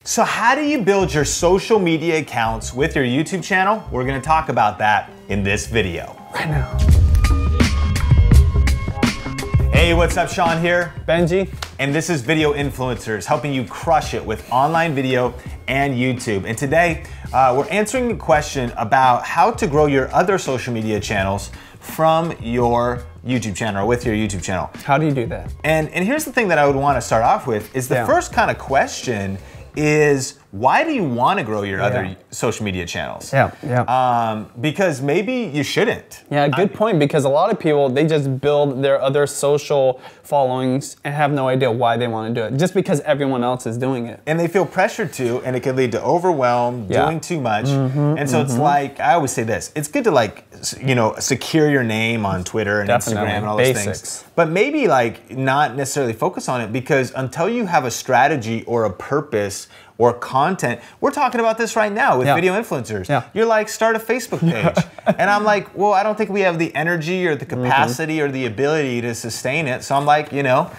So how do you build your social media accounts with your YouTube channel? We're gonna talk about that in this video. Right now. Hey, what's up? Sean here. Benji. And this is Video Influencers, helping you crush it with online video and YouTube. And today, we're answering a question about how to grow your other social media channels from your YouTube channel or with your YouTube channel. How do you do that? And here's the thing that I would want to start off with is the first kind of question is, why do you want to grow your other social media channels? Because maybe you shouldn't. Yeah, good point, because a lot of people, they just build their other social followings and have no idea why they want to do it, just because everyone else is doing it. And they feel pressured to, and it can lead to overwhelm, doing too much. And so it's like, I always say this, it's good to like, you know, secure your name on Twitter and Instagram and all those things. But maybe like not necessarily focus on it, because until you have a strategy or a purpose or content, we're talking about this right now with video influencers. You're like, start a Facebook page. And I'm like, well, I don't think we have the energy or the capacity or the ability to sustain it. So I'm like, you know,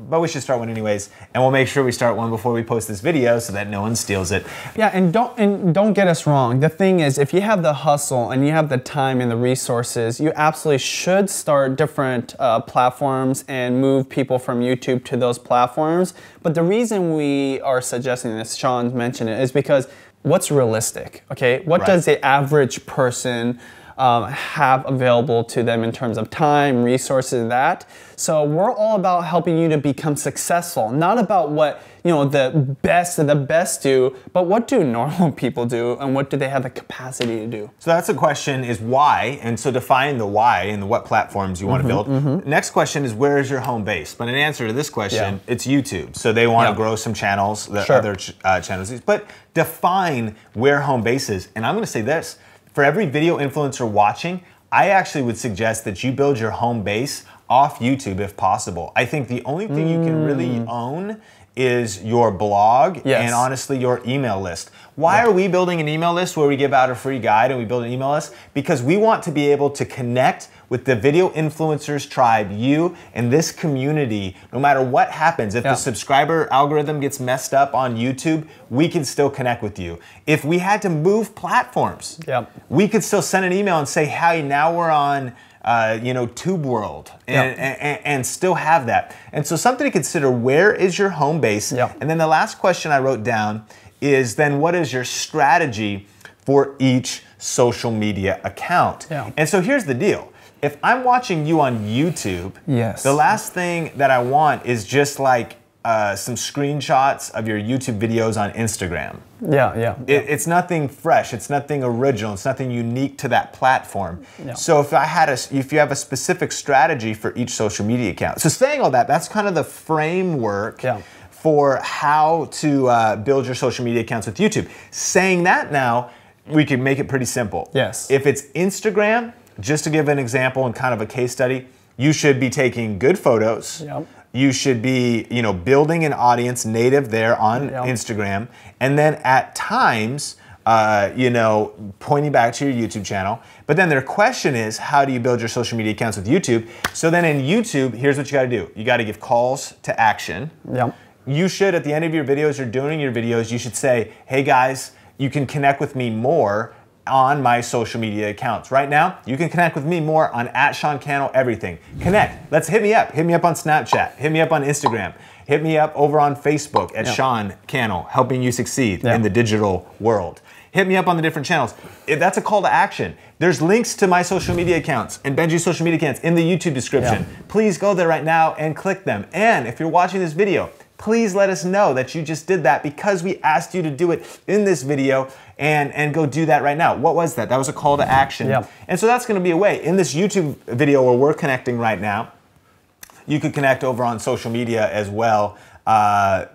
but we should start one anyways, and we'll make sure we start one before we post this video so that no one steals it. Yeah, and don't get us wrong. The thing is, if you have the hustle and you have the time and the resources, you absolutely should start different platforms and move people from YouTube to those platforms. But the reason we are suggesting this, Sean mentioned it, is because what's realistic, okay? What does the average person have available to them in terms of time, resources, that. So we're all about helping you to become successful, not about what, you know, the best of the best do, but what do normal people do and what do they have the capacity to do? So that's the question, is why, and so define the why and what platforms you want to build. Next question is, where is your home base? But in answer to this question, it's YouTube. So they want to grow some channels, the other channels, but define where home base is. And I'm going to say this, for every video influencer watching, I actually would suggest that you build your home base off YouTube if possible. I think the only thing you can really own is your blog and honestly your email list. Why are we building an email list where we give out a free guide and we build an email list? Because we want to be able to connect with the video influencers tribe, you and this community, no matter what happens. If the subscriber algorithm gets messed up on YouTube, we can still connect with you. If we had to move platforms, we could still send an email and say, hey, now we're on you know, Tube World, and still have that. And so something to consider, where is your home base? And then the last question I wrote down is, then what is your strategy for each social media account? And so here's the deal. If I'm watching you on YouTube, the last thing that I want is just like some screenshots of your YouTube videos on Instagram. It's nothing fresh, it's nothing original, it's nothing unique to that platform. So if you have a specific strategy for each social media account. So saying all that, that's kind of the framework for how to build your social media accounts with YouTube. Saying that now, we can make it pretty simple. If it's Instagram, just to give an example and kind of a case study, you should be taking good photos. You should be, you know, building an audience native there on Instagram, and then at times, you know, pointing back to your YouTube channel. But then their question is, how do you build your social media accounts with YouTube? So then in YouTube, here's what you got to do. You got to give calls to action. You should, at the end of your videos, you're doing your videos, you should say, hey guys, you can connect with me more on my social media accounts. Right now, you can connect with me more on @SeanCannell everything. Connect. Let's hit me up. Hit me up on Snapchat. Hit me up on Instagram. Hit me up over on Facebook at Sean Cannell, helping you succeed in the digital world. Hit me up on the different channels. If that's a call to action. There's links to my social media accounts and Benji's social media accounts in the YouTube description. Please go there right now and click them. And if you're watching this video, please let us know that you just did that, because we asked you to do it in this video, and go do that right now. What was that? That was a call to action. And so that's gonna be a way. In this YouTube video where we're connecting right now, you could connect over on social media as well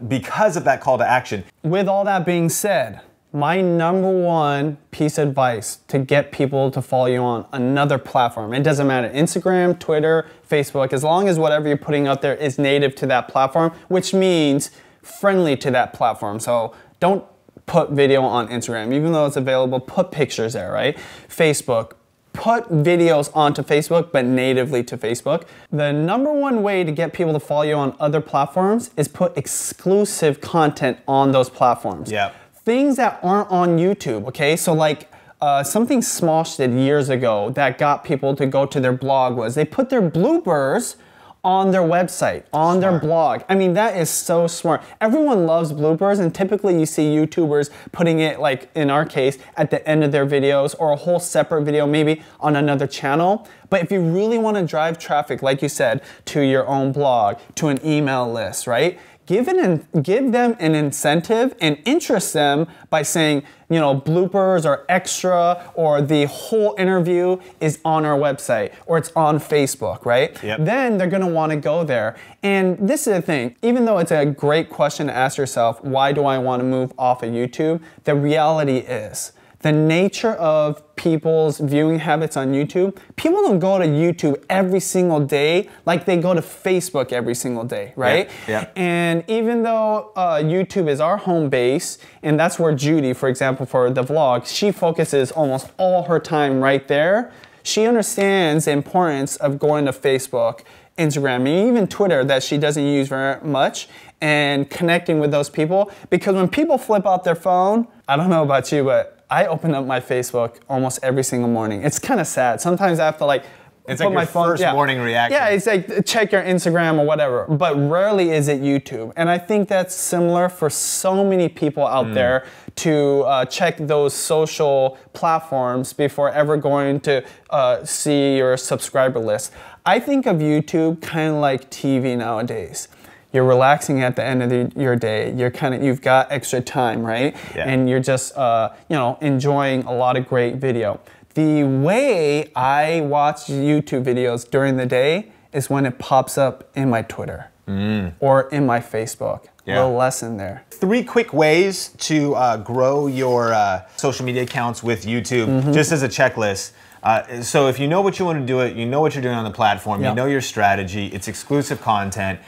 because of that call to action. With all that being said, my #1 piece of advice to get people to follow you on another platform, it doesn't matter, Instagram, Twitter, Facebook, as long as whatever you're putting out there is native to that platform, which means friendly to that platform. So don't put video on Instagram, even though it's available, put pictures there, right? Facebook, put videos onto Facebook, but natively to Facebook. The #1 way to get people to follow you on other platforms is put exclusive content on those platforms. Yeah. Things that aren't on YouTube, okay? So like something Smosh did years ago that got people to go to their blog was they put their bloopers on their website, on their blog. I mean, that is so smart. Everyone loves bloopers, and typically you see YouTubers putting it, like in our case, at the end of their videos or a whole separate video, maybe on another channel. But if you really want to drive traffic, like you said, to your own blog, to an email list, right? Give them an incentive and interest them by saying, you know, bloopers or extra or the whole interview is on our website or it's on Facebook, right? Yep. Then they're gonna wanna go there. And this is the thing, even though it's a great question to ask yourself, why do I wanna move off of YouTube? The reality is, the nature of people's viewing habits on YouTube, people don't go to YouTube every single day like they go to Facebook every single day, right? Yeah. And even though YouTube is our home base, and that's where Judy, for example, for the vlog, she focuses almost all her time right there, she understands the importance of going to Facebook, Instagram, and even Twitter that she doesn't use very much, and connecting with those people. Because when people flip out their phone, I don't know about you, but I open up my Facebook almost every single morning. It's kind of sad. Sometimes I have to like it's put like my your phone, first morning reaction. Yeah, it's like check your Instagram or whatever, but rarely is it YouTube. And I think that's similar for so many people out there to check those social platforms before ever going to see your subscriber list. I think of YouTube kind of like TV nowadays. You're relaxing at the end of your day. You've got extra time, right? Yeah. And you're just, you know, enjoying a lot of great video. The way I watch YouTube videos during the day is when it pops up in my Twitter or in my Facebook. Yeah. A little lesson there. 3 quick ways to grow your social media accounts with YouTube, just as a checklist. So if you know what you want to do, you know what you're doing on the platform, you know your strategy, it's exclusive content.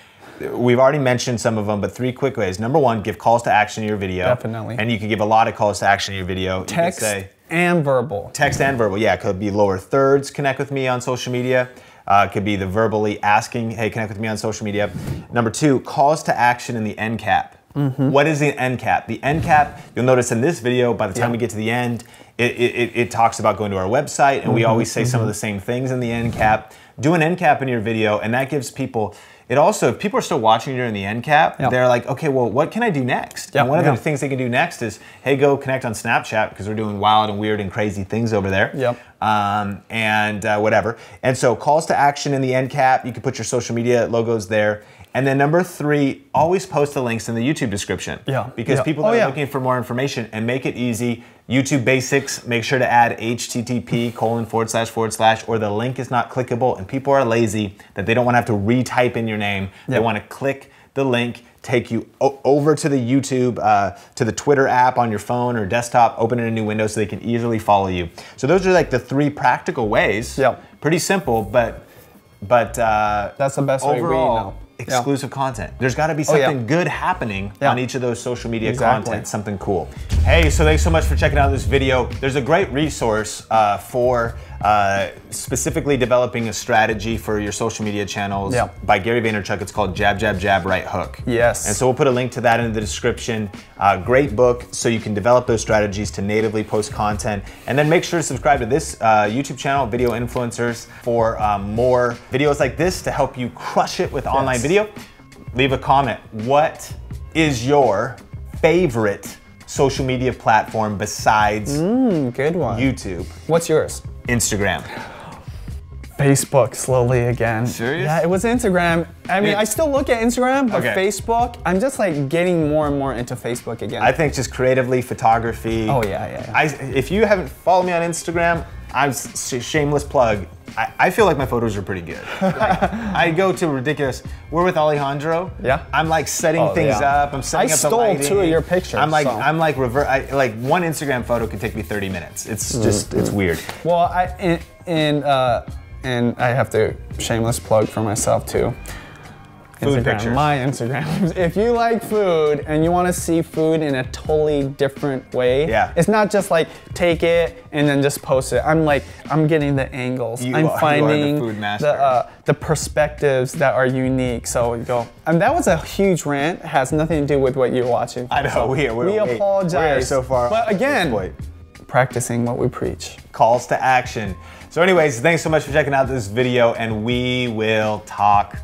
We've already mentioned some of them, but 3 quick ways. #1, give calls to action in your video. Definitely. And you can give a lot of calls to action in your video. Text you can say, and verbal. Text and verbal, yeah. It could be lower thirds, connect with me on social media. It could be the verbally asking, hey, connect with me on social media. #2, calls to action in the end cap. What is the end cap? The end cap, you'll notice in this video, by the time we get to the end, it talks about going to our website, and we always say some of the same things in the end cap. Do an end cap in your video, and that gives people, it also, if people are still watching during the end cap, they're like, okay, well, what can I do next? And one of the things they can do next is, hey, go connect on Snapchat, because we're doing wild and weird and crazy things over there. Whatever. And so calls to action in the end cap, you can put your social media logos there. And then /3, always post the links in the YouTube description. Because people that are looking for more information, and make it easy. YouTube basics, make sure to add http:// or the link is not clickable, and people are lazy that they don't want to have to retype in your name. They want to click the link, take you over to the YouTube, to the Twitter app on your phone or desktop, open in a new window so they can easily follow you. So those are like the 3 practical ways. Pretty simple, but that's the best way we know. Exclusive content. There's got to be something good happening on each of those social media content, something cool. Hey, so thanks so much for checking out this video. There's a great resource for specifically developing a strategy for your social media channels by Gary Vaynerchuk. It's called Jab, Jab, Jab, Right Hook. And so we'll put a link to that in the description. Great book, so you can develop those strategies to natively post content. And then make sure to subscribe to this YouTube channel, Video Influencers, for more videos like this to help you crush it with online video. Leave a comment. What is your favorite social media platform besides good one. YouTube? What's yours? Instagram. Facebook slowly again. Serious? Yeah, it was Instagram. I mean, I still look at Instagram, but Facebook, I'm just like getting more and more into Facebook again. I think just creatively, photography. If you haven't followed me on Instagram, I'm shameless plug. I feel like my photos are pretty good. Like, I go to ridiculous. We're with Alejandro. I'm like setting things up. I'm setting up the lighting. I stole 2 of your pictures. I'm like like one Instagram photo can take me 30 minutes. It's just it's weird. Well, and I have to shameless plug for myself too. Food Instagram, pictures. my Instagram. If you like food and you want to see food in a totally different way, it's not just like take it and then just post it. I'm getting the angles. I'm finding the food master. The perspectives that are unique. So we go. And that was a huge rant. It has nothing to do with what you're watching. I know. So we apologize. We are so far. But again, practicing what we preach. Calls to action. So anyways, thanks so much for checking out this video, and we will talk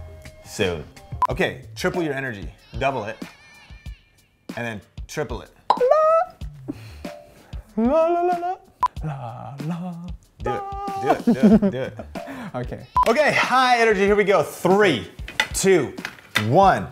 soon. Okay, triple your energy, double it, and then triple it. La la la la la la. Do it. Okay. Okay, high energy, here we go. 3, 2, 1.